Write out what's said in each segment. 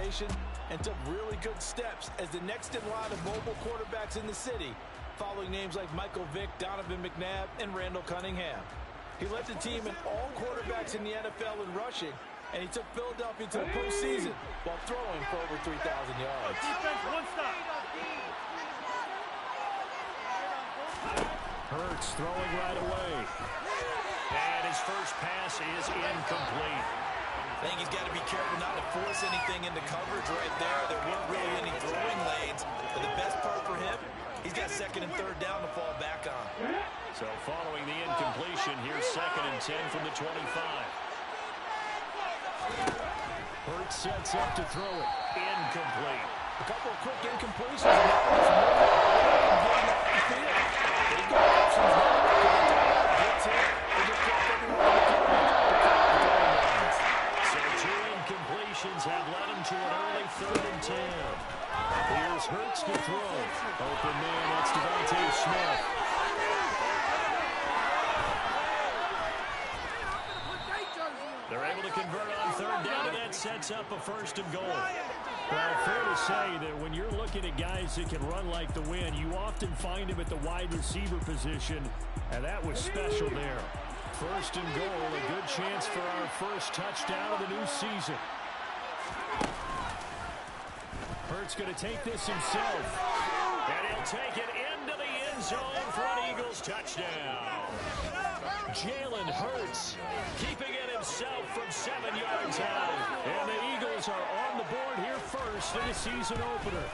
formation and took really good steps as the next in line of mobile quarterbacks in the city, following names like Michael Vick, Donovan McNabb, and Randall Cunningham. He led the team in all quarterbacks in the NFL in rushing, and he took Philadelphia to the postseason while throwing for over 3,000 yards. Defense, one stop. Hurts throwing right away. And his first pass is incomplete. I think he's got to be careful not to force anything into coverage right there. There weren't really any throwing lanes. But the best part for him, he's got second and third down to fall back on. So following the incompletion, here's 2nd and 10 from the 25. Hurts sets up to throw it. Incomplete. A couple of quick incompletions. And that was more than off the field. They've got options now. Gets hit. They just dropped everyone in the So 2 incompletions have led him to an early 3rd and 10. Here's Hurts to throw. Open man, that's Devontae Smith. They're able to convert on 3rd down, and that sets up a 1st and goal. Well, fair to say that when you're looking at guys that can run like the wind, you often find them at the wide receiver position, and that was special there. 1st and goal, a good chance for our first touchdown of the new season. Hurts going to take this himself, and he'll take it into the end zone for an Eagles touchdown. Jalen Hurts keeping it himself from 7 yards out. And the Eagles are on the board here first in the season opener.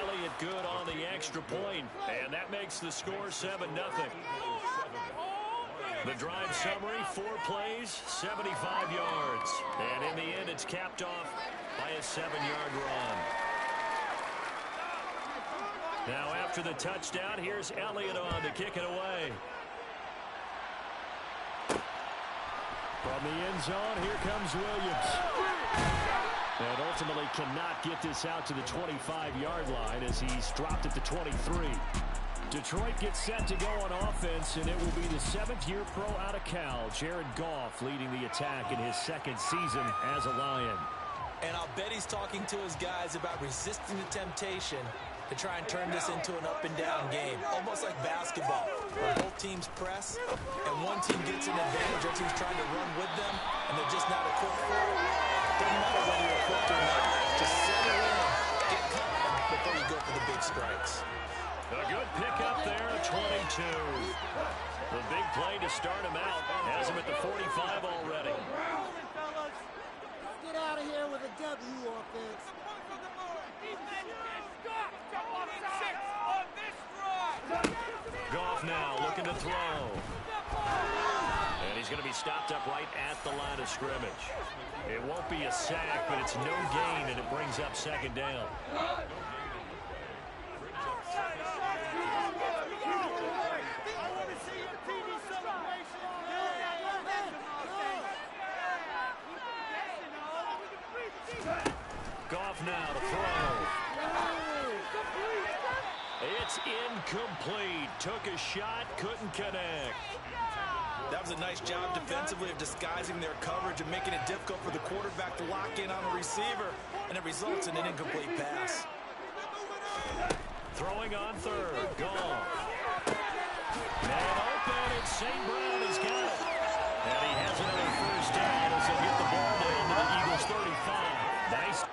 Elliott good on the extra point, and that makes the score 7-0. The drive summary, 4 plays, 75 yards. And in the end, it's capped off by a 7-yard run. Now after the touchdown, here's Elliott on to kick it away. From the end zone, here comes Williams. And ultimately cannot get this out to the 25-yard line as he's dropped at the 23. Detroit gets set to go on offense, and it will be the 7th-year pro out of Cal, Jared Goff, leading the attack in his 2nd season as a Lion. And I'll bet he's talking to his guys about resisting the temptation to try and turn this into an up-and-down game, almost like basketball, where both teams press, and one team gets an advantage, other team's trying to run with them, and they're just not equipped for it. Doesn't matter whether you're equipped or not. Just settle in, get calm before you go for the big strikes. A good pickup there, 22. The big play to start him out has him at the 45 already. Get out of here with a W offense. Goff now looking to throw. And he's going to be stopped up right at the line of scrimmage. It won't be a sack, but it's no gain, and it brings up 2nd down. Goff now to throw. It's incomplete. Took a shot, couldn't connect. That was a nice job defensively of disguising their coverage and making it difficult for the quarterback to lock in on the receiver, and it results in an incomplete pass. Throwing on 3rd. Goff. Man open, and St. Brown has got it. And he has another 1st down as they get the ball down to the Eagles 35. Nice.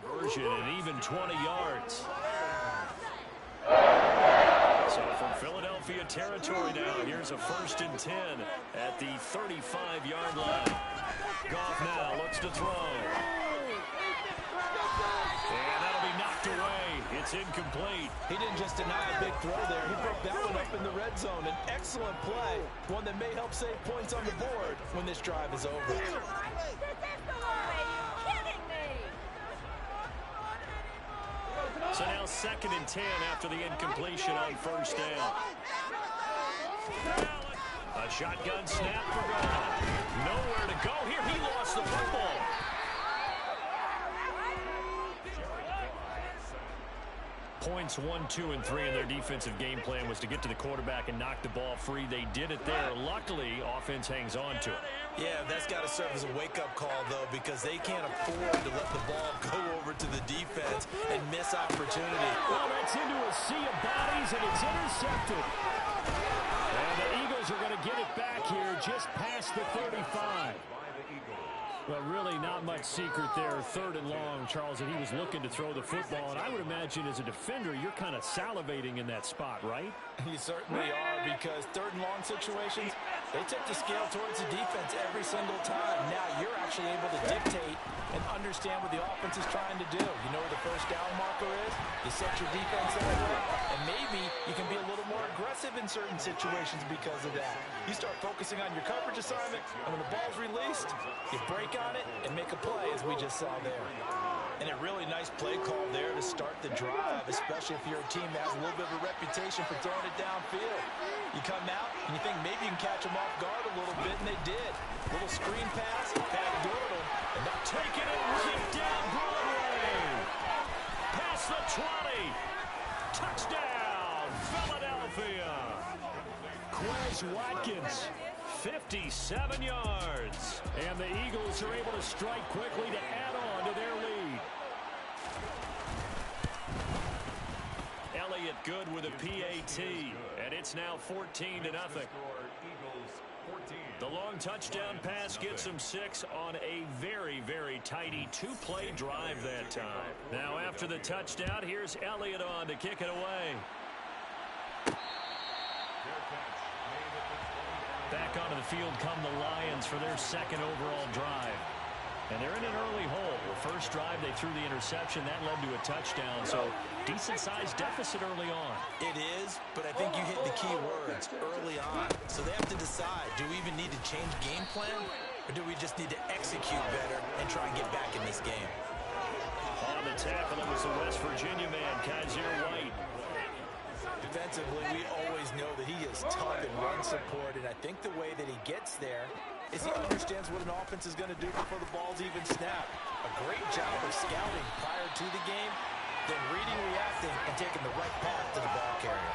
Conversion and even 20 yards. So from Philadelphia territory now, here's a 1st and 10 at the 35-yard line. Goff now looks to throw. And that'll be knocked away. It's incomplete. He didn't just deny a big throw there. He broke that one up in the red zone. An excellent play. One that may help save points on the board when this drive is over. So now 2nd and 10 after the incompletion on 1st down. A shotgun snap for Goff. Nowhere to go here. He lost the football. Points 1, 2, and 3 in their defensive game plan was to get to the quarterback and knock the ball free. They did it there. Luckily, offense hangs on to it. Yeah, that's got to serve as a wake-up call, though, because they can't afford to let the ball go over to the defense and miss opportunity. Well, that's into a sea of bodies, and it's intercepted. And the Eagles are going to get it back here just past the 35. Well, really not much secret there. 3rd and long, Charles, and he was looking to throw the football. And I would imagine as a defender, you're kind of salivating in that spot, right? You certainly are, because 3rd and long situations, they tip the scale towards the defense every single time. Now you're actually able to dictate and understand what the offense is trying to do. You know where the first down marker is. You set your defense that way, and maybe you can be a little more aggressive in certain situations because of that. You start focusing on your coverage assignment, and when the ball's released, you break on it and make a play, as we just saw there. And a really nice play call there to start the drive, especially if you're a team that has a little bit of a reputation for throwing it downfield. You come out and you think maybe you can catch them off guard a little bit, and they did. Little screen pass, backdoored them, and they'll take it and rip down Broadway. Past the 20. Touchdown, Philadelphia. Quez Watkins, 57 yards. And the Eagles are able to strike quickly to add on to their lead. Elliott good with a PAT, and it's now 14-0. The long touchdown pass gets them 6 on a very, very tidy 2-play drive that time. Now after the touchdown, here's Elliott on to kick it away. Back onto the field come the Lions for their 2nd overall drive. And they're in an early hole. The first drive, they threw the interception. That led to a touchdown, so decent-sized deficit early on. It is, but I think you hit the key words early on. So they have to decide, do we even need to change game plan, or do we just need to execute better and try and get back in this game? On the tackle, it was the West Virginia man, Kaiser White. Defensively, we always know that he is tough in run support, and I think the way that he gets there is he understands what an offense is going to do before the ball's even snapped. A great job of scouting prior to the game, then reading, reacting, and taking the right path to the ball carrier.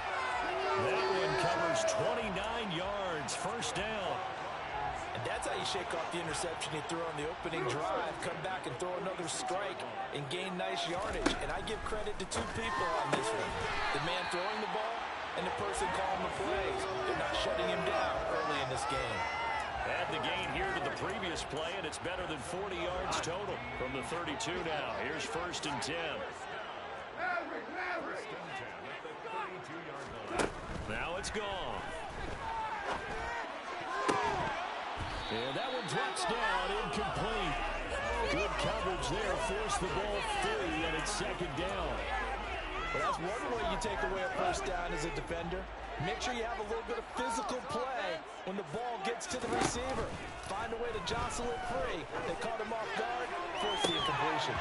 That one covers 29 yards, first down. And that's how you shake off the interception you threw on the opening drive, come back and throw another strike and gain nice yardage. And I give credit to 2 people on this one. The man throwing the ball and the person calling the plays. They're not shutting him down early in this game. Add the gain here to the previous play, and it's better than 40 yards total from the 32 now. Here's 1st and 10. Now it's gone. And that one drops down, incomplete. Good coverage there, forced the ball free, and it's 2nd down. Well, that's one way you take away a first down as a defender. Make sure you have a little bit of physical play when the ball gets to the receiver. Find a way to jostle it free. They caught him off guard, forced the incompletion.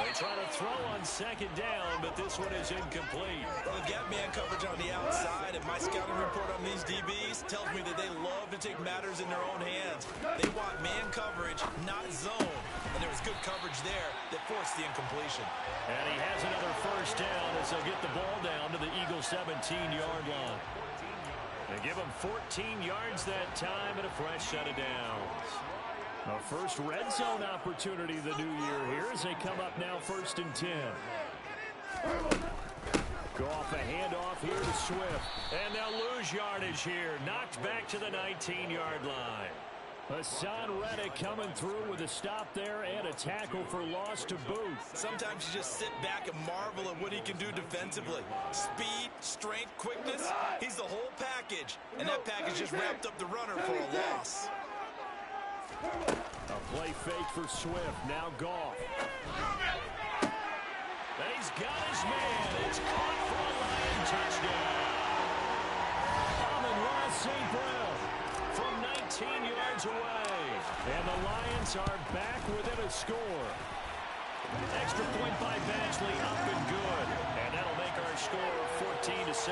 They try to throw on 2nd down, but this one is incomplete. Well, they've got man coverage on the outside, and my scouting report on these DBs tells me that they love to take matters in their own hands. They want man coverage, not zone. And there was good coverage there that forced the incompletion. And he has another first down as they'll get the ball down to the Eagles' 17-yard line. They give him 14 yards that time and a fresh set of downs. A first red zone opportunity the new year here as they come up now 1st and 10. Go off a handoff here to Swift. And they'll lose yardage here. Knocked back to the 19-yard line. Hassan Reddick coming through with a stop there and a tackle for loss to boot. Sometimes you just sit back and marvel at what he can do defensively. Speed, strength, quickness, he's the whole package. And that package just wrapped up the runner for a loss. A play fake for Swift, now Goff. He's got his man, it's caught for a Lion touchdown. Amon-Ra St. Brown from 19 yards away. And the Lions are back within a score. Extra point by Badgley, up and good. And that'll make our score 14-7.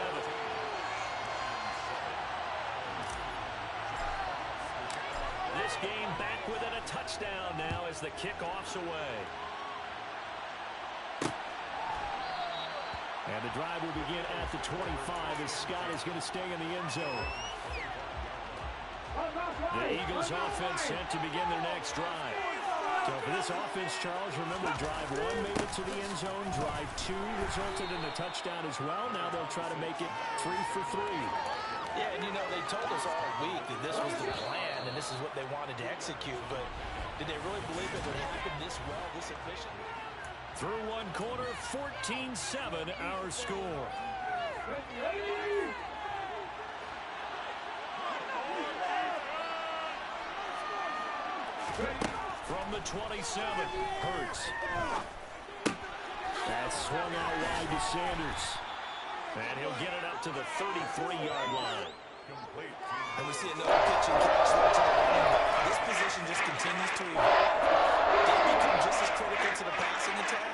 This game back within a touchdown now as the kickoff's away. And the drive will begin at the 25 as Scott is going to stay in the end zone. The Eagles offense set to begin their next drive. So for this offense, Charles, remember drive 1 made it to the end zone. Drive 2 resulted in a touchdown as well. Now they'll try to make it 3 for 3. Yeah, and you know, they told us all week that this was the plan and this is what they wanted to execute, but did they really believe it would happen this well, this efficiently? Through one quarter, 14-7 our score. From the 27, Hurts. That's swung out wide to Sanders. And he'll get it up to the 33-yard line. And we see another pitch and catch right to the running back. This position just continues to evolve. They become just as critical to the passing attack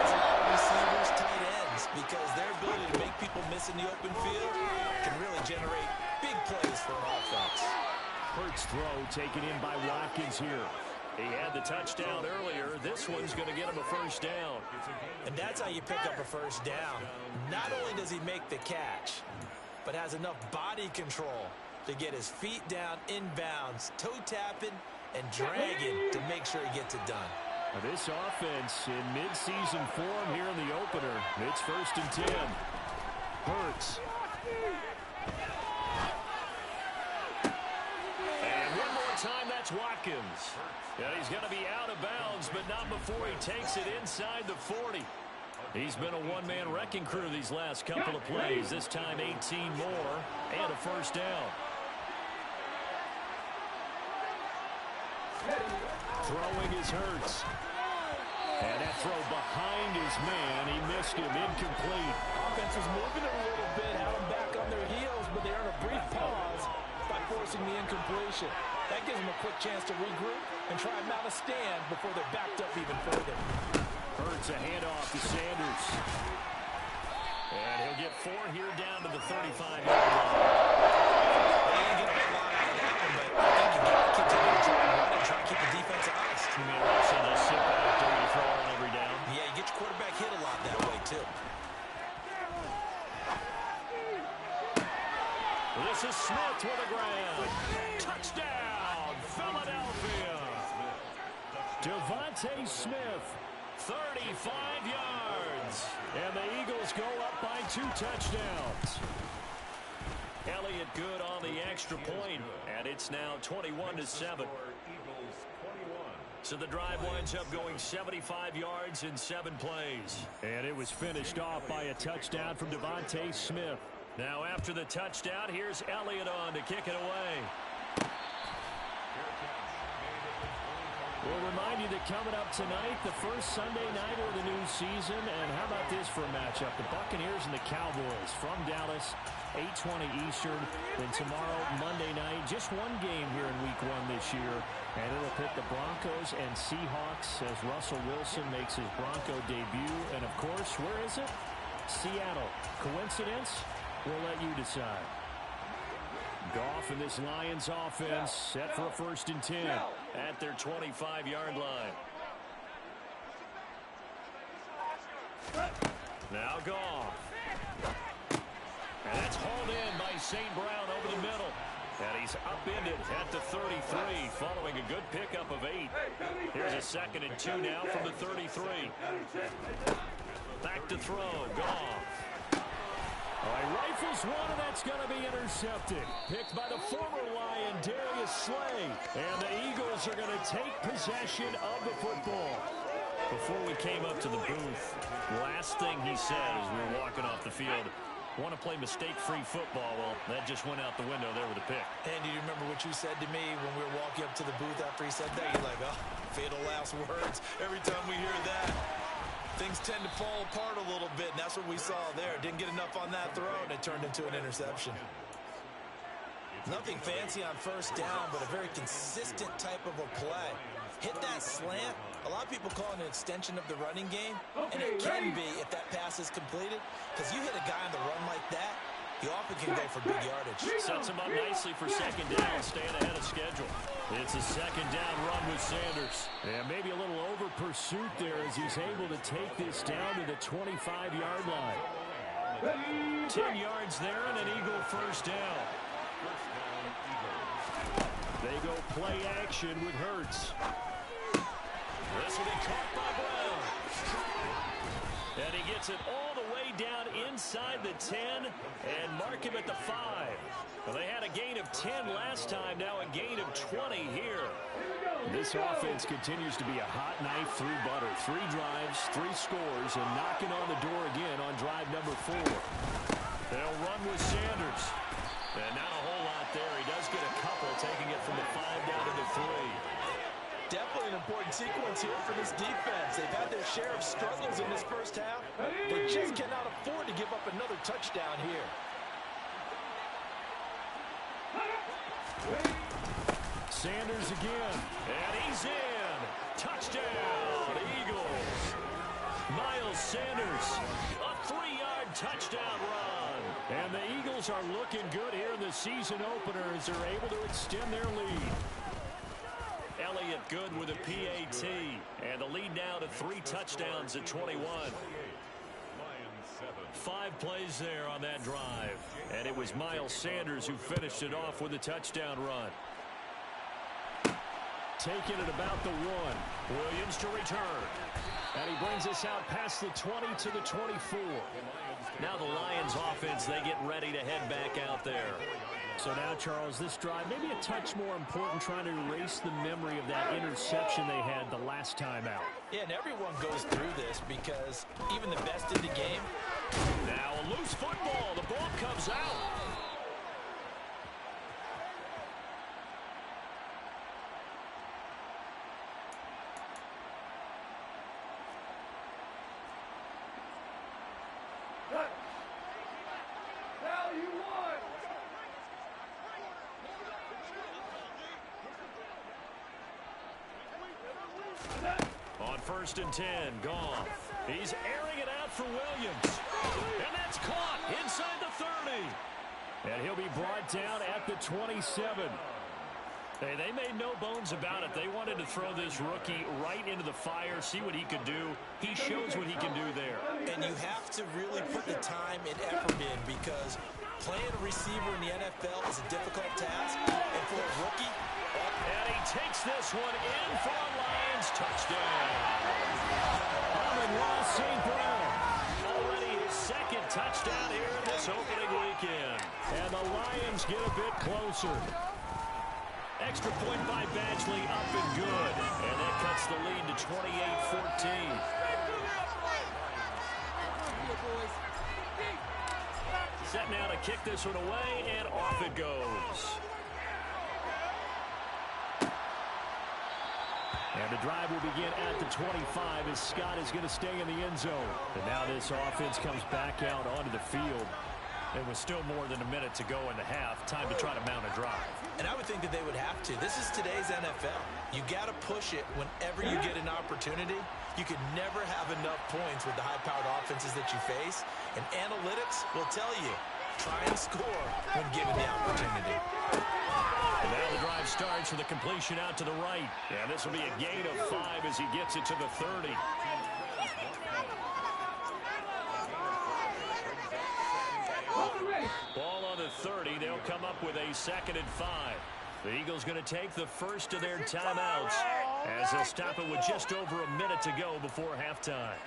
as a lot of receivers, tight ends, because their ability to make people miss in the open field can really generate big plays for an offense. Hurts throw taken in by Watkins here. He had the touchdown earlier. This one's going to get him a first down. And that's how you pick up a first down. Not only does he make the catch, but has enough body control to get his feet down inbounds, toe tapping and dragging to make sure he gets it done. Now this offense in midseason form here in the opener. It's 1st and 10. Hurts. And one more time, that's Watkins. And he's going to be out of bounds, but not before he takes it inside the 40. He's been a one-man wrecking crew these last couple of plays. This time 18 more and a first down. Throwing is Hurts. And that throw behind his man. He missed him. Incomplete. Offense was moving it a little bit, had them back on their heels, but they earned a brief pause by forcing the incompletion. That gives them a quick chance to regroup and try and mount a stand before they're backed up even further. Hurts a handoff to Sanders. And he'll get 4 here down to the 35-yard line. They didn't get a big lot out of that one, but I think you got to continue to try and run and try and keep the defense honest. You mean also just sit back there and throw on every down? Yeah, you get your quarterback hit a lot that way, too. This is Smith with a grab. Touchdown, Philadelphia. Devontae Smith, 35 yards. And the Eagles go up by 2 touchdowns. Elliott good on the extra point, and it's now 21-7. So the drive winds up going 75 yards in 7 plays. And it was finished off by a touchdown from Devontae Smith. Now after the touchdown, here's Elliott on to kick it away. We'll remind you that coming up tonight, the first Sunday night of the new season. And how about this for a matchup? The Buccaneers and the Cowboys from Dallas, 8:20 Eastern. Then tomorrow, Monday night, just one game here in Week 1 this year. And it'll pit the Broncos and Seahawks as Russell Wilson makes his Bronco debut. And, of course, where is it? Seattle. Coincidence? We'll let you decide. Goff and this Lions offense set for a 1st and 10 at their 25-yard line. Now Goff. And that's hauled in by St. Brown over the middle. And he's upended at the 33 following a good pickup of 8. Here's a 2nd and 2 now from the 33. Back to throw. Goff. He rifles one, and that's going to be intercepted. Picked by the former Lion, Darius Slay. And the Eagles are going to take possession of the football. Before we came up to the booth, last thing he said as we were walking off the field, want to play mistake-free football. Well, that just went out the window there with a pick. And do you remember what you said to me when we were walking up to the booth after he said that? You're like, oh, fatal last words. Every time we hear that, things tend to fall apart a little bit, and that's what we saw there. Didn't get enough on that throw, and it turned into an interception. Nothing fancy on 1st down, but a very consistent type of a play. Hit that slant. A lot of people call it an extension of the running game, and it can be if that pass is completed, because you hit a guy on the run like that, he often can go for big yardage. Sets him up nicely for 2nd down, staying ahead of schedule. It's a 2nd down run with Sanders. And maybe a little over pursuit there as he's able to take this down to the 25-yard line. 10 yards there and an Eagle first down. They go play action with Hurts. This will be caught by Brown. And he gets it all the way down inside the 10 and mark him at the 5. Well, they had a gain of 10 last time, now a gain of 20 here. This offense continues to be a hot knife through butter. 3 drives, 3 scores, and knocking on the door again on drive number 4. They'll run with Sanders. And not a whole lot there. He does get a couple, taking it from the 5 down to the 3. Definitely an important sequence here for this defense. They've had their share of struggles in this first half. They just cannot afford to give up another touchdown here. Sanders again, and he's in. Touchdown, Eagles. Miles Sanders, a 3-yard touchdown run. And the Eagles are looking good here in the season opener as they're able to extend their lead. Elliott good with a PAT, and the lead now to 3 touchdowns at 21. 5 plays there on that drive, and it was Miles Sanders who finished it off with a touchdown run. Taking it about the 1. Williams to return. And he brings us out past the 20 to the 24. Now the Lions offense, they get ready to head back out there. So now, Charles, this drive maybe a touch more important, trying to erase the memory of that interception they had the last time out. Yeah, and everyone goes through this because even the best in the game. Now a loose football. The ball comes out. On 1st and 10, Goff. He's airing it out for Williams. And that's caught inside the 30. And he'll be brought down at the 27. Hey, they made no bones about it. They wanted to throw this rookie right into the fire, see what he could do. He shows what he can do there. And you have to really put the time and effort in because playing a receiver in the NFL is a difficult task. And for a rookie, and he takes this one in for a Lions touchdown. Amon-Ra St. Brown. Already his 2nd touchdown here in this opening weekend. And the Lions get a bit closer. Extra point by Badgley, up and good. And that cuts the lead to 28-14. Set now to kick this one away, and off it goes. And the drive will begin at the 25 as Scott is going to stay in the end zone. And now this offense comes back out onto the field. There was still more than a minute to go in the half. Time to try to mount a drive. And I would think that they would have to. This is today's NFL. You got to push it whenever you get an opportunity. You can never have enough points with the high-powered offenses that you face. And analytics will tell you, try and score when given the opportunity. And now the drive starts with a completion out to the right. And this will be a gain of 5 as he gets it to the 30. Ball on the 30. They'll come up with a 2nd and 5. The Eagles going to take the first of their timeouts as they'll stop it with just over a minute to go before halftime.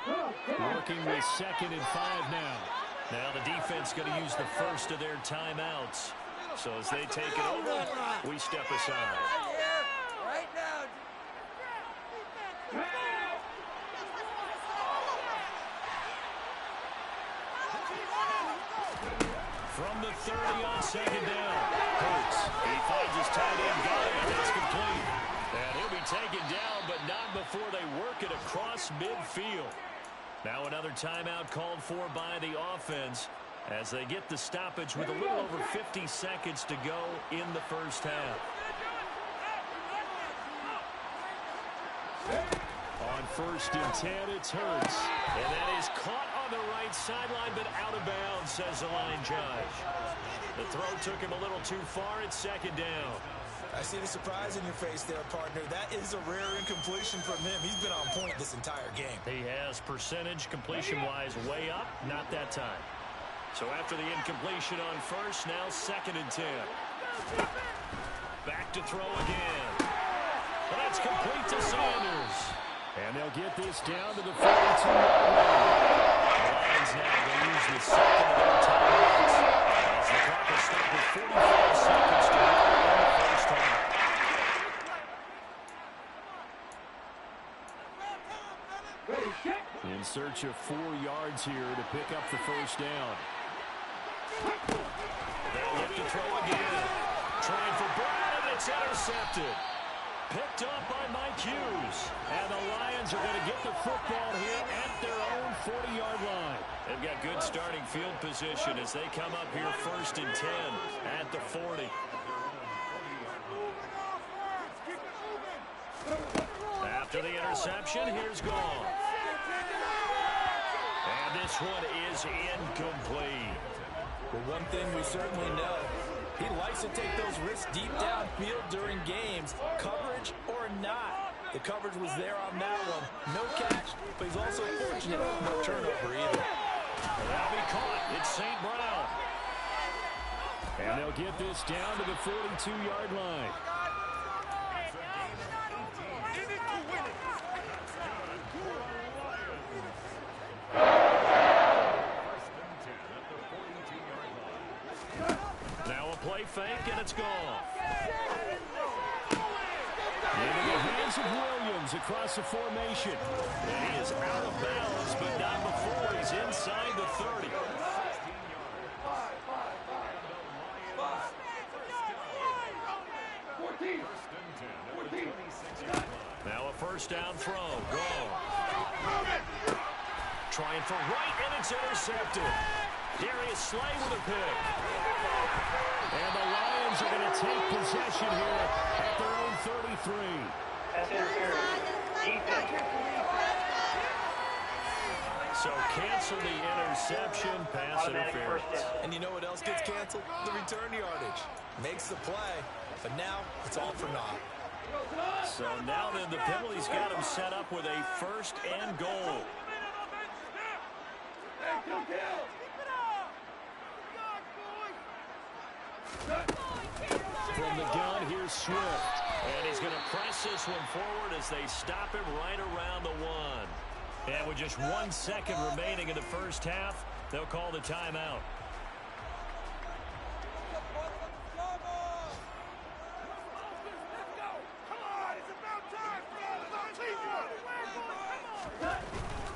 Working with 2nd and 5 now. Now the defense going to use the first of their timeouts. So as they take it over, we step aside. Right now. From the 30 on 2nd down. Hurts. He finds his tight end guy, and that's complete. And he'll be taken down, but not before they work it across midfield. Now another timeout called for by the offense as they get the stoppage with a little over 50 seconds to go in the first half. On 1st and 10, it's Hurts. And that is caught on the right sideline, but out of bounds, says the line judge. The throw took him a little too far. It's 2nd down. I see the surprise in your face there, partner. That is a rare incompletion from him. He's been on point this entire game. He has percentage completion-wise way up, not that time. So after the incompletion on first, now 2nd and 10. Back to throw again. And that's complete to Sanders. And they'll get this down to the 42-yard line. The Lions now going to use the second of their timeouts as the clock will stop with 45 seconds to go in the first half. In search of 4 yards here to pick up the first down. They'll look to throw again. Trying for Brown, and it's intercepted. Picked up by Mike Hughes. And the Lions are going to get the football here at their own 40-yard line. They've got good starting field position as they come up here 1st and 10 at the 40. After the interception, here's Goff. And this one is incomplete. Well, one thing we certainly know, he likes to take those risks deep downfield during games, coverage or not. The coverage was there on that one. No catch, but he's also fortunate. No turnover either. That'll be caught. It's St. Brown. And they'll get this down to the 42-yard line. Now a play fake, and it's gone. Into the hands of Williams across the formation. And he is out of bounds, but not before he's inside the 30. Now a first down throw. Go. Trying for right, and it's intercepted. Darius Slay with a pick. And the Lions are going to take possession here at their own 33. So cancel the interception, pass interference. And you know what else gets canceled? The return yardage. Makes the play, but now it's all for naught. So now then the penalty's got him set up with a 1st and goal. From the gun, here's Swift. And he's going to press this one forward as they stop him right around the 1. And with just 1 second remaining in the first half, they'll call the timeout.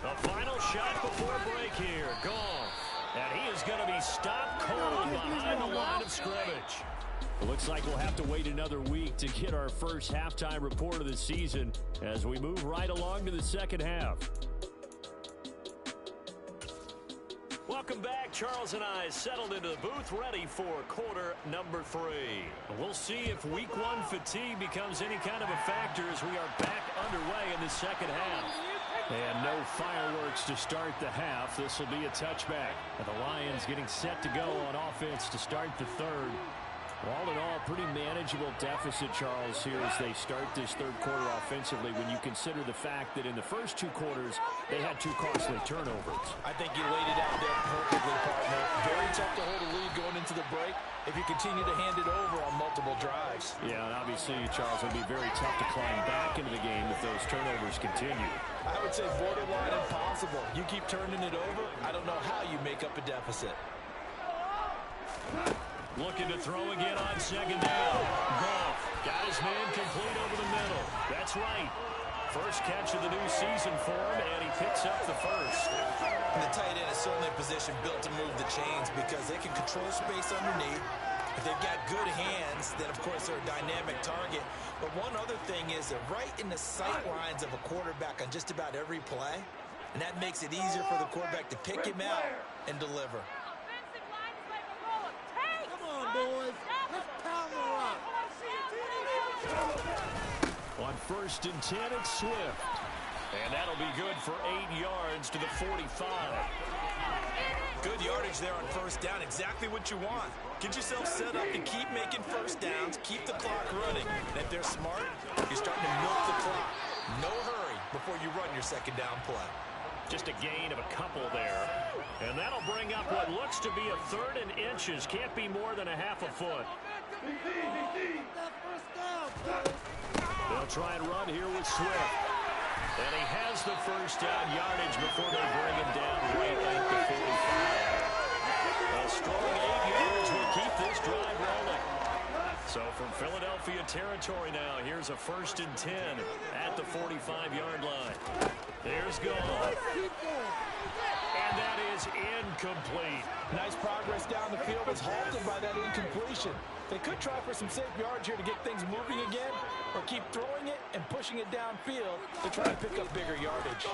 The final shot before break here. Goff. And he is going to be stopped cold behind the line of scrimmage. Looks like we'll have to wait another week to get our first halftime report of the season as we move right along to the second half. Welcome back. Charles and I settled into the booth ready for quarter number 3. We'll see if week 1 fatigue becomes any kind of a factor as we are back underway in the second half. And no fireworks to start the half. This will be a touchback. And the Lions getting set to go on offense to start the third. All in all, pretty manageable deficit, Charles, here as they start this third quarter offensively when you consider the fact that in the first 2 quarters, they had 2 costly turnovers. I think you laid it out there perfectly, partner. Very tough to hold a lead going into the break if you continue to hand it over on multiple drives. Yeah, and obviously, Charles, it would be very tough to climb back into the game if those turnovers continue. I would say borderline impossible. You keep turning it over, I don't know how you make up a deficit. Looking to throw again on second down. Goff got his man complete over the middle. That's right. First catch of the new season for him, and he picks up the first. And the tight end is certainly a position built to move the chains because they can control space underneath. If they've got good hands, then, of course, they're a dynamic target. But one other thing is they're right in the sight lines of a quarterback on just about every play, and that makes it easier for the quarterback to pick him out and deliver. Boys, let's pound the rock. On 1st and 10, it's Swift. And that'll be good for 8 yards to the 45. Good yardage there on first down. Exactly what you want. Get yourself set up to keep making first downs, keep the clock running. And if they're smart, you're starting to milk the clock. No hurry before you run your second down play. Just a gain of a couple there. And that'll bring up what looks to be a 3rd and inches. Can't be more than a half a foot. They'll try and run here with Swift. And he has the first down yardage before they bring him down right at the 45. A strong 8 yards will keep this drive rolling. So from Philadelphia territory now, here's a 1st and 10 at the 45-yard line. There's Goff. And that is incomplete. Nice progress down the field was halted by that incompletion. They could try for some safe yards here to get things moving again, or keep throwing it and pushing it downfield to try to pick up bigger yardage.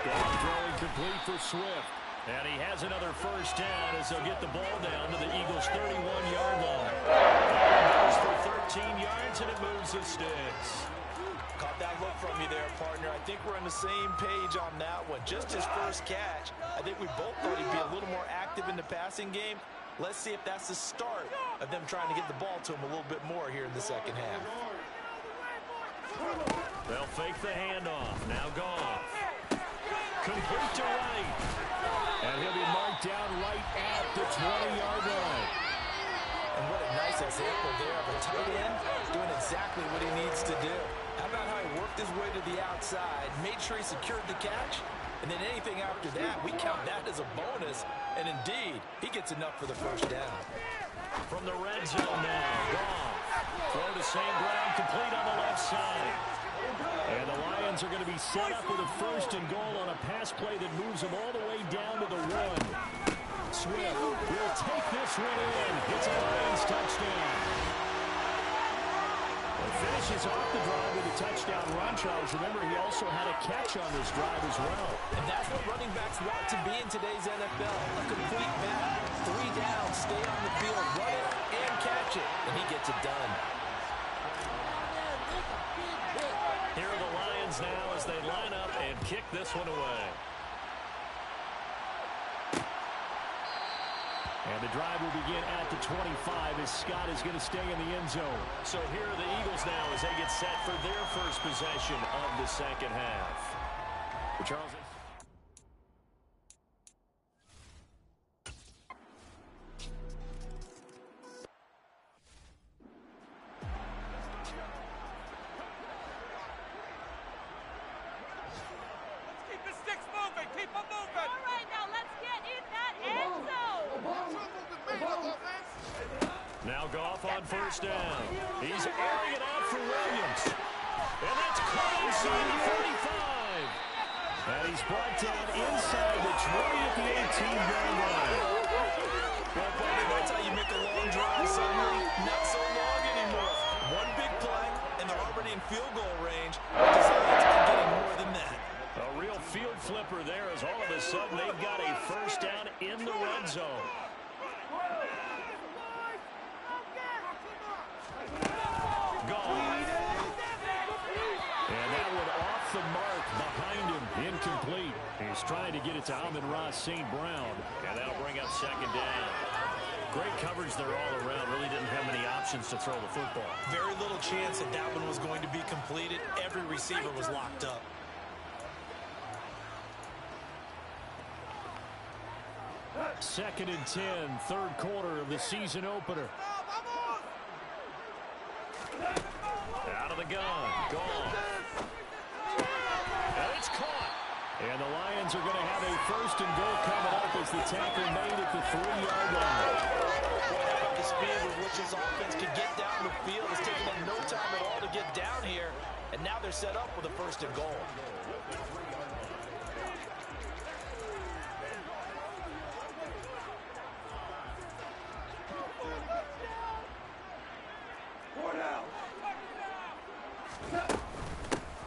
Goff throwing complete for Swift. And he has another first down as they'll get the ball down to the Eagles' 31-yard line. That goes for 13 yards, and it moves the sticks. Caught that look from you there, partner. I think we're on the same page on that one. Just his first catch. I think we both thought he'd be a little more active in the passing game. Let's see if that's the start of them trying to get the ball to him a little bit more here in the second half. They'll fake the handoff. Now Goff. Complete to Wright. And he'll be marked down right at the 20-yard line. And what a nice example there of a tight end doing exactly what he needs to do. How about how he worked his way to the outside, made sure he secured the catch, and then anything after that, we count that as a bonus. And indeed, he gets enough for the first down. From the red zone now, Goff. Throw to St. Brown, complete on the left side. And the Lions are going to be set up with a 1st and goal on a pass play that moves them all the way down to the 1. Swift will take this one in. It's a Lions touchdown. Well, finishes off the drive with a touchdown run, Charles. Remember, he also had a catch on this drive as well. And that's what running backs want to be in today's NFL. A complete back. 3 downs, stay on the field, run it, and catch it. And he gets it done. Here are the Lions now as they line up and kick this one away. And the drive will begin at the 25 as Scott is going to stay in the end zone. So here are the Eagles now as they get set for their first possession of the second half. Charles. Now Goff on first down. He's airing it out for Williams. And that's caught inside the 45. And he's brought down inside the 20 at the 18-yard line. Well, buddy, that's how you make a long drive suddenly not so long anymore. One big play, and they're already in field goal range. The Giants are getting more than that. A real field flipper there as all of a sudden they've got a first down in the red zone. And that one off the mark behind him, incomplete. He's trying to get it to Amon-Ra St. Brown, and that'll bring up second down. Great coverage there all around. Really didn't have many options to throw the football. Very little chance that that one was going to be completed. Every receiver was locked up. Second and 10, third quarter of the season opener. Out of the gun, Goff. And it's caught. And the Lions are going to have a first and goal coming up as the tackle made at the 3-yard line. The speed with which his offense could get down the field has taken them no time at all to get down here. And now they're set up with a first and goal.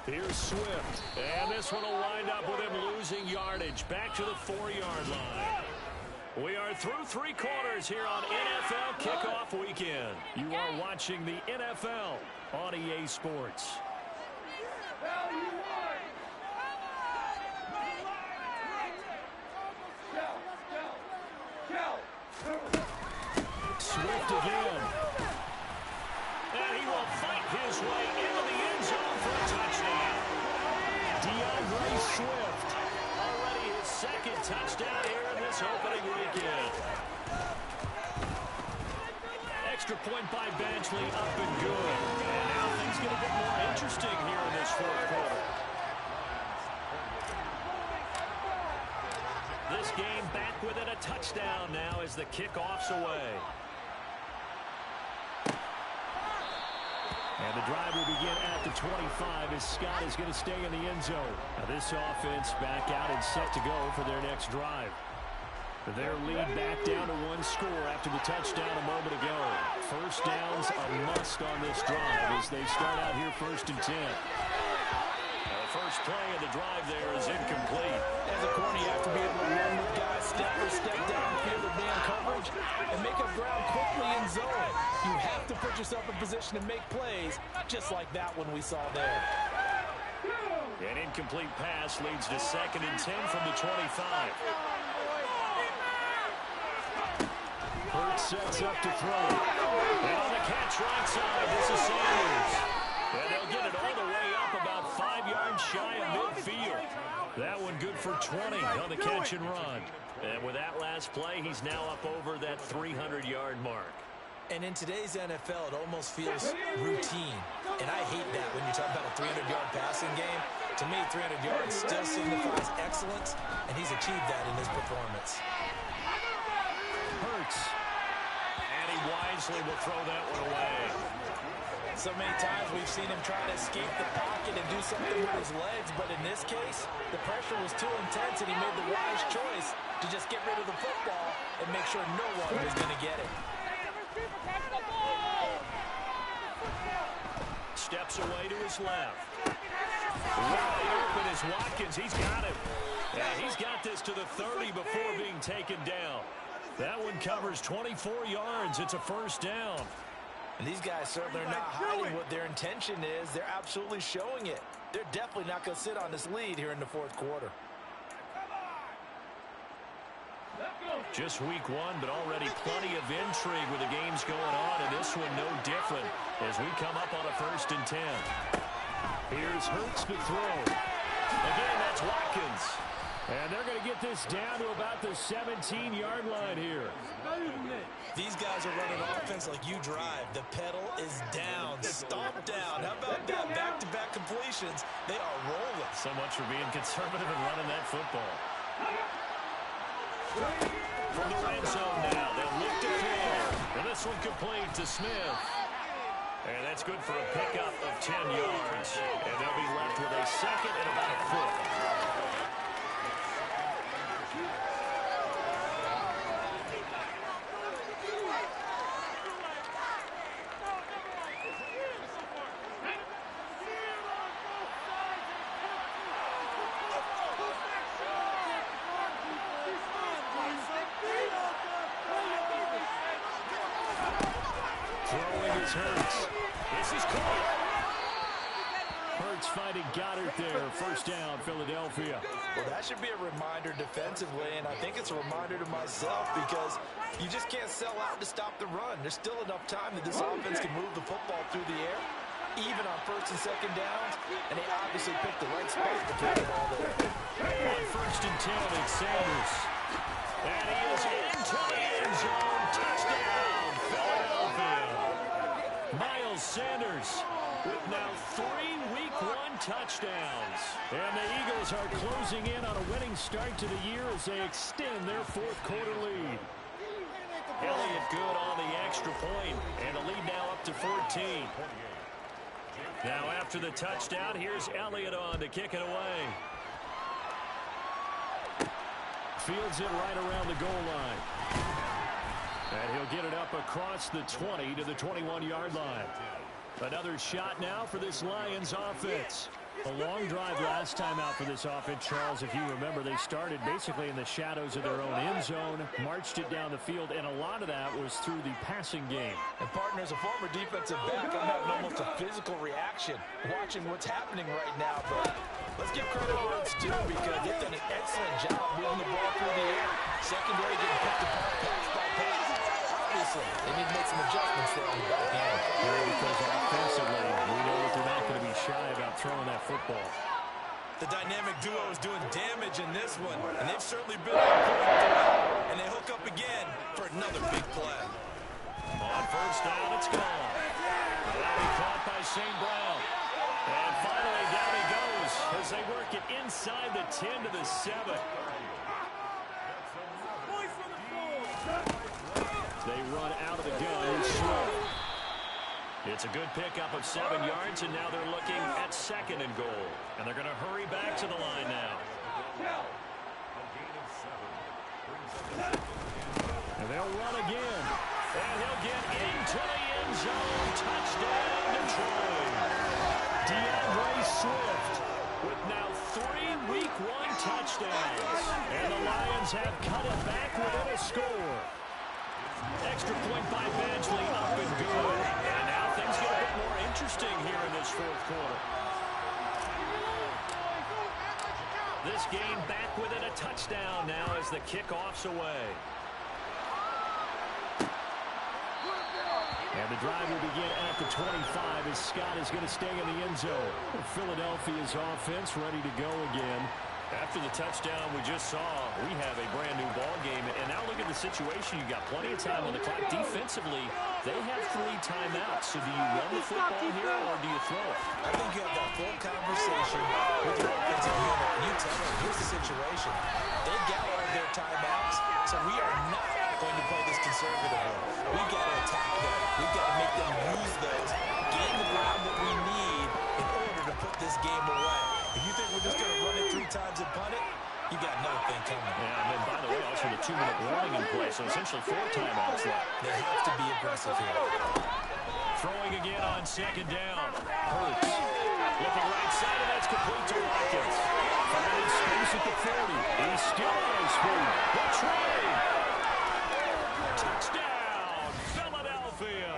Here's Swift, and this one will wind up with him losing yardage back to the 4-yard line. We are through 3 quarters here on NFL Kickoff Weekend. You are watching the NFL on EA Sports. again. And he will fight his way into the end zone for a touchdown. DeAndre Swift, already his second touchdown here in this opening weekend. Extra point by Badgley, up and good. And now things get a bit more interesting here in this fourth quarter. This game back within a touchdown now as the kickoff's away. And the drive will begin at the 25 as Scott is going to stay in the end zone. Now this offense back out and set to go for their next drive. Their lead back down to one score after the touchdown a moment ago. First down's a must on this drive as they start out here 1st and 10. The first play of the drive there is incomplete. As a corner, you have to be able to run with guys step for step downfield of man coverage and make up ground quickly in zone. You have to put yourself in position to make plays, just like that one we saw there. An incomplete pass leads to 2nd and 10 from the 25. Hurts sets up to throw. And on the catch right side, this is Sanders. And they'll get it all the way up about 5 yards shy of midfield. That one good for 20 on the catch and run. And with that last play, he's now up over that 300-yard mark. And in today's NFL, it almost feels routine. And I hate that when you talk about a 300-yard passing game. To me, 300 yards still signifies excellence, and he's achieved that in his performance. Hurts. And he wisely will throw that one away. So many times we've seen him try to escape the pocket and do something with his legs, but in this case, the pressure was too intense and he made the wise choice to just get rid of the football and make sure no one was going to get it. Steps away to his left. Wide open is Watkins. He's got it. Yeah, he's got this to the 30 before being taken down. That one covers 24 yards. It's a first down. And these guys certainly are not hiding what their intention is. They're absolutely showing it. They're definitely not going to sit on this lead here in the fourth quarter. Just week one, but already plenty of intrigue with the games going on, and this one no different as we come up on a 1st and 10. Here's Hurts to throw. Again, that's Watkins. And they're going to get this down to about the 17-yard line here. These guys are running offense like you drive. The pedal is down, stomped down. How about that? Back-to-back completions. They are rolling. So much for being conservative and running that football. From the red zone now, they'll look to throw. And this one complete to Smith. And that's good for a pickup of 10 yards. And they'll be left with a 2nd and about a foot. Hurts. This is caught. Hurts fighting Goddard there. First down, Philadelphia. Well, that should be a reminder defensively, and I think it's a reminder to myself because you just can't sell out to stop the run. There's still enough time that this offense can move the football through the air, even on 1st and 2nd downs, and they obviously picked the right spot to put the ball there. On 1st and 10, it's Sanders. And he is into the end zone. Touchdown, Philadelphia. Miles Sanders with now 3 Week 1 touchdowns. And the Eagles are closing in on a winning start to the year as they extend their fourth quarter lead. Elliott good on the extra point, and the lead now up to 14. Now after the touchdown, here's Elliott on to kick it away. Fields it right around the goal line. And he'll get it up across the 20 to the 21-yard line. Another shot now for this Lions offense. A long drive last time out for this offense, Charles. If you remember, they started basically in the shadows of their own end zone, marched it down the field, and a lot of that was through the passing game. And partner, as a former defensive back, I'm having almost a physical reaction watching what's happening right now. But let's give credit where it's due because they've done an excellent job moving the ball through the air. Secondary getting picked apart pass by pass. obviously, they need to make some adjustments there on the back end. Yeah, because offensively, we know that they're not going to be shy about throwing that football. The dynamic duo is doing damage in this one, and they've certainly been on point throughout. And they hook up again for another big play. On first down, it's gone. That'll be caught by St. Brown. And finally, down he goes as they work it inside the 10 to the 7. They run out of the gun. Swift. It's a good pickup of 7 yards, and now they're looking at 2nd and goal. And they're going to hurry back to the line now. And they'll run again. And he'll get into the end zone. Touchdown, Detroit. DeAndre Swift with now 3 Week 1 touchdowns. And the Lions have cut it back within a score. Extra point by Badgley, up and good. And now things get a bit more interesting here in this 4th quarter. This game back within a touchdown now as the kickoff's away. And the drive will begin at the 25 as Scott is going to stay in the end zone. Philadelphia's offense ready to go again. After the touchdown we just saw, we have a brand new ball game. And now look at the situation. You've got plenty of time on the clock. Defensively, they have 3 timeouts. So do you run the football here or do you throw it? I think you have that full conversation with your offensive unit. And you tell them, here's the situation. They've got all of their timeouts, so we are not going to play this conservatively. We've got to attack them. We've got to make them use those, gain the ground that we need in order to put this game away. If you think we're just going to run it 3 times and punt it, you got another thing coming. Yeah, and then, by the way, also the 2-minute warning in play, so essentially 4 timeouts left. They have to be aggressive here. Throwing again on 2nd down. Hurts. Looking right side, and that's complete to Watkins. Finding space at the 40. He's still on his feet. The trade. Touchdown, Philadelphia.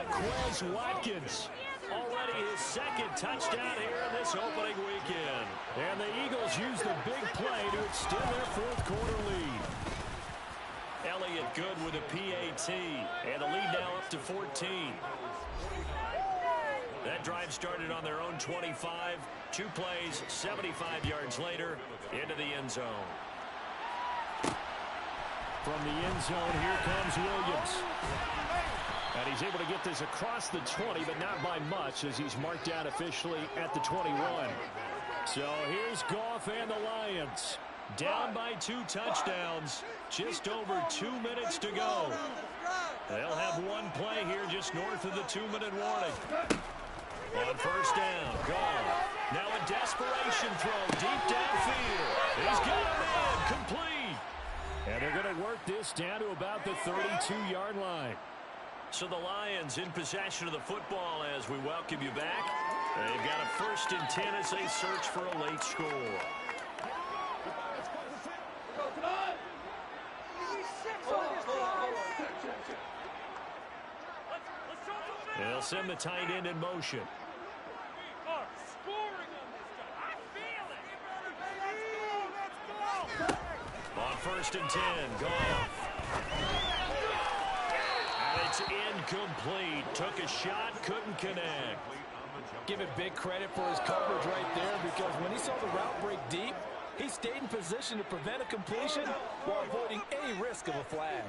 Quez Watkins. Already his 2nd touchdown here in this opening weekend. And the Eagles use the big play to extend their 4th quarter lead. Elliott good with a PAT. And the lead now up to 14. That drive started on their own 25. 2 plays, 75 yards later, into the end zone. From the end zone, here comes Williams. And he's able to get this across the 20, but not by much as he's marked out officially at the 21. So here's Goff and the Lions. Down by 2 touchdowns. Just over 2 minutes to go. They'll have 1 play here just north of the 2-minute warning. On first down, Goff. Now a desperation throw deep downfield. He's got him in, complete. And they're going to work this down to about the 32-yard line. So the Lions in possession of the football as we welcome you back. They've got a 1st and 10 as they search for a late score. They'll send the tight end in motion. On 1st and 10, Goff. And it's incomplete. Took a shot, couldn't connect. Give it big credit for his coverage right there, because when he saw the route break deep, he stayed in position to prevent a completion while avoiding any risk of a flag.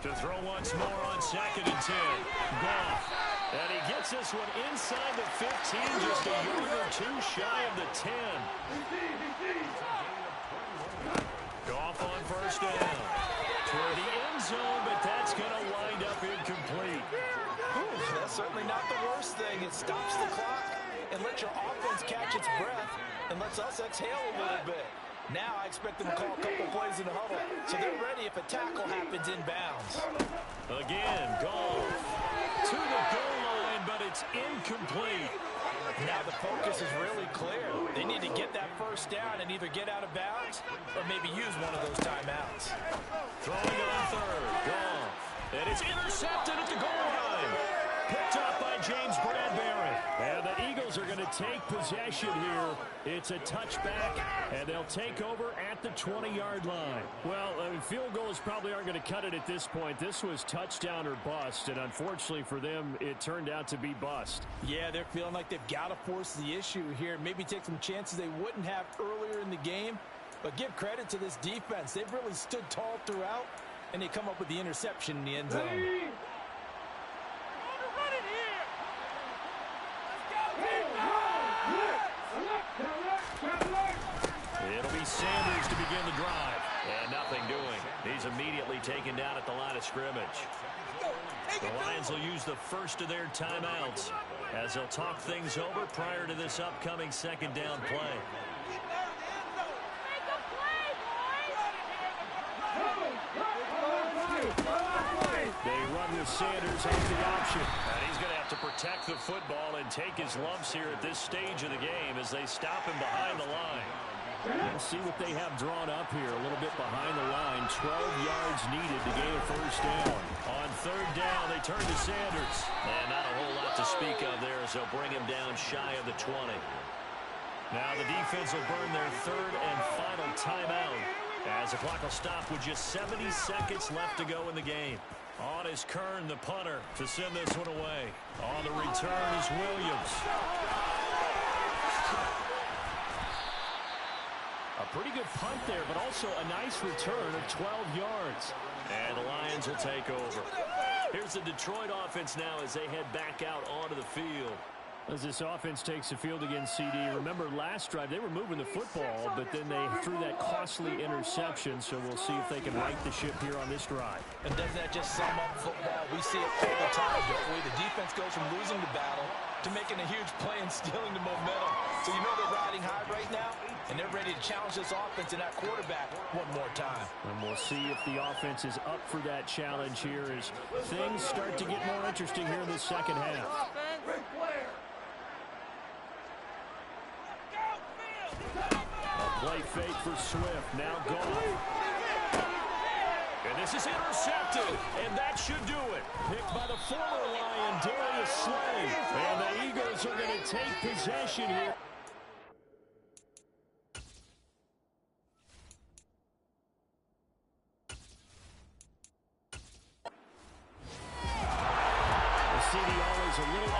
To throw once more on 2nd and 10. Goff. And he gets this one inside the 15, just a yard or 2 shy of the 10. Goff on first down. Toward the end zone, but that's going to wind up incomplete. That's certainly not the worst thing. It stops the clock and lets your offense catch its breath and lets us exhale a little bit. Now I expect them to call a couple plays in the huddle, so they're ready if a tackle happens inbounds. Again, Goff to the goal line, but it's incomplete. Now the focus is really clear. They need to get that first down and either get out of bounds or maybe use one of those timeouts. Throwing it on 3rd, Goff. And it's intercepted at the goal line. Picked up by James Bradbury. And the Eagles Eagles are going to take possession here. It's a touchback, and they'll take over at the 20-yard line. Well, field goals probably aren't going to cut it at this point. This was touchdown or bust, and unfortunately for them, it turned out to be bust. Yeah, they're feeling like they've got to force the issue here. Maybe take some chances they wouldn't have earlier in the game. But give credit to this defense. They've really stood tall throughout, and they come up with the interception in the end zone. It'll be Sanders to begin the drive. And nothing doing. He's immediately taken down at the line of scrimmage. The Lions will use the first of their timeouts as they'll talk things over prior to this upcoming second down play. They run with Sanders on the option. And he's going to have to protect the football and take his lumps here at this stage of the game as they stop him behind the line. We'll see what they have drawn up here a little bit behind the line. 12 yards needed to gain a first down. On third down, they turn to Sanders. And not a whole lot to speak of there as they'll bring him down shy of the 20. Now the defense will burn their third and final timeout as the clock will stop with just 70 seconds left to go in the game. On is Kern, the punter, to send this one away. On the return is Williams. A pretty good punt there, but also a nice return of 12 yards. And the Lions will take over. Here's the Detroit offense now as they head back out onto the field. As this offense takes the field against CD, remember last drive they were moving the football, but then they threw that costly interception, so we'll see if they can right the ship here on this drive. And doesn't that just sum up football? We see it all the time, don't we? The defense goes from losing the battle to making a huge play and stealing the momentum. So you know they're riding high right now, and they're ready to challenge this offense and that quarterback one more time. And we'll see if the offense is up for that challenge here as things start to get more interesting here in the second half. A play fake for Swift, now gone. And this is intercepted, and that should do it. Picked by the former Lion, Darius Slay. And the Eagles are going to take possession here. The CD always a little